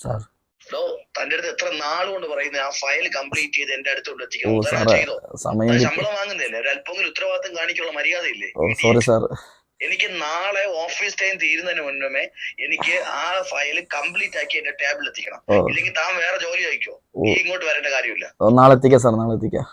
Sir തന്റെ അടുത്ത് എത്ര നാളുകൊണ്ട് പറയുന്നത് ആ ഫയൽ കംപ്ലീറ്റ് ചെയ്ത് എന്റെ അടുത്തോട്ട് എത്തിക്കണം. ചെയ്തോ? ശമ്പളം വാങ്ങുന്നില്ലേ? ഒരു അല്പമെങ്കിലും ഉത്തരവാദിത്തം കാണിക്കുള്ള മര്യാദയില്ലേ? Sorry sir. എനിക്ക് നാളെ ഓഫീസ് ടൈം തീരുന്നതിന് മുന്നേ എനിക്ക് ആ ഫയൽ കംപ്ലീറ്റ് ആക്കി എന്റെ ടേബിൾ എത്തിക്കണം. ഇല്ലെങ്കിൽ താൻ വേറെ ജോലി ആയിക്കോ, ഇങ്ങോട്ട് വരേണ്ട കാര്യമില്ല. നാളെ എത്തിക്കാം സാർ, നാളെ എത്തിക്കാം.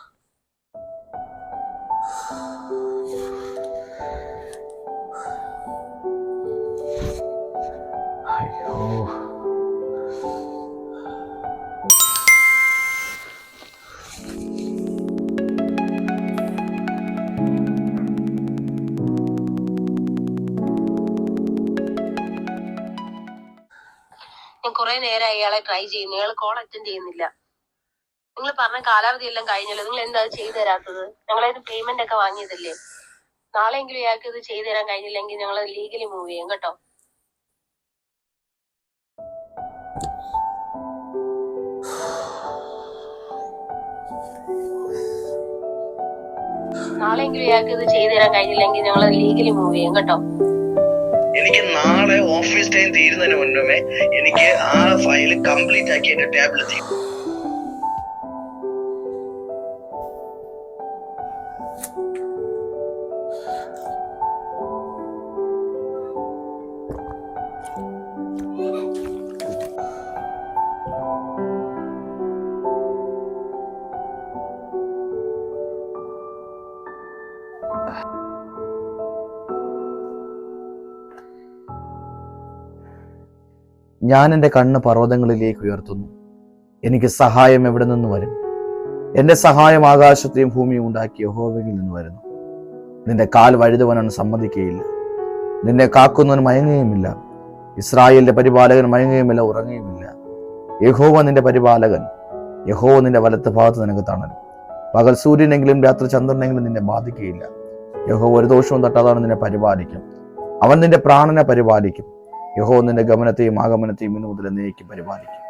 ഞാൻ കുറെ നേരം അയാളെ ട്രൈ ചെയ്യുന്നു, അയാൾ കോൾ അറ്റൻഡ് ചെയ്യുന്നില്ല. നിങ്ങൾ പറഞ്ഞ കാലാവധി എല്ലാം കഴിഞ്ഞല്ലോ, നിങ്ങൾ എന്താ ചെയ്തു തരാത്തത്? ഞങ്ങളതിന് പേയ്മെന്റ് ഒക്കെ വാങ്ങിയതല്ലേ. നാളെയെങ്കിലും ഇയാൾക്ക് ഇത് ചെയ്തു തരാൻ കഴിഞ്ഞില്ലെങ്കിൽ ഞങ്ങൾ ലീഗലി മൂവ് ചെയ്യും കേട്ടോ. നാളെയെങ്കിലും ഇയാൾക്ക് ഇത് ചെയ്തു തരാൻ കഴിഞ്ഞില്ലെങ്കിൽ ഞങ്ങൾ ലീഗലി മൂവ് ചെയ്യും കേട്ടോ. എനിക്ക് നാളെ ഓഫീസ് ടൈം തീരുന്നതിന് മുന്നേ എനിക്ക് ആ ഫയൽ കംപ്ലീറ്റ് ആക്കി എന്റെ ടേബിൾ എത്തിക്കും. ഞാൻ എൻ്റെ കണ്ണ് പർവ്വതങ്ങളിലേക്ക് ഉയർത്തുന്നു. എനിക്ക് സഹായം എവിടെ നിന്ന് വരും? എൻ്റെ സഹായം ആകാശത്തെയും ഭൂമിയും ഉണ്ടാക്കിയ യഹോവയിൽ നിന്ന് വരുന്നു. നിന്റെ കാൽ വഴുതുവാൻ സമ്മതിക്കുകയില്ല, നിന്നെ കാക്കുന്നവൻ മയങ്ങുകയുമില്ല. ഇസ്രായേലിന്റെ പരിപാലകൻ മയങ്ങുകയുമില്ല, ഉറങ്ങുകയുമില്ല. യഹോവ നിന്റെ പരിപാലകൻ, യഹോവ നിന്റെ വലത്ത് ഭാഗത്ത് നിനക്ക് തണലും. പകൽ സൂര്യനെങ്കിലും രാത്രി ചന്ദ്രനെങ്കിലും നിന്നെ ബാധിക്കുകയില്ല. യഹോവ ഒരു ദോഷവും തട്ടാതെ നിന്നെ പരിപാലിക്കും. അവൻ നിന്റെ പ്രാണനെ പരിപാലിക്കും. യഹോവ നിന്റെ ഗമനത്തെയും ആഗമനത്തെയും ഇന്നു മുതൽ എന്നേക്കും പരിപാലിക്കും.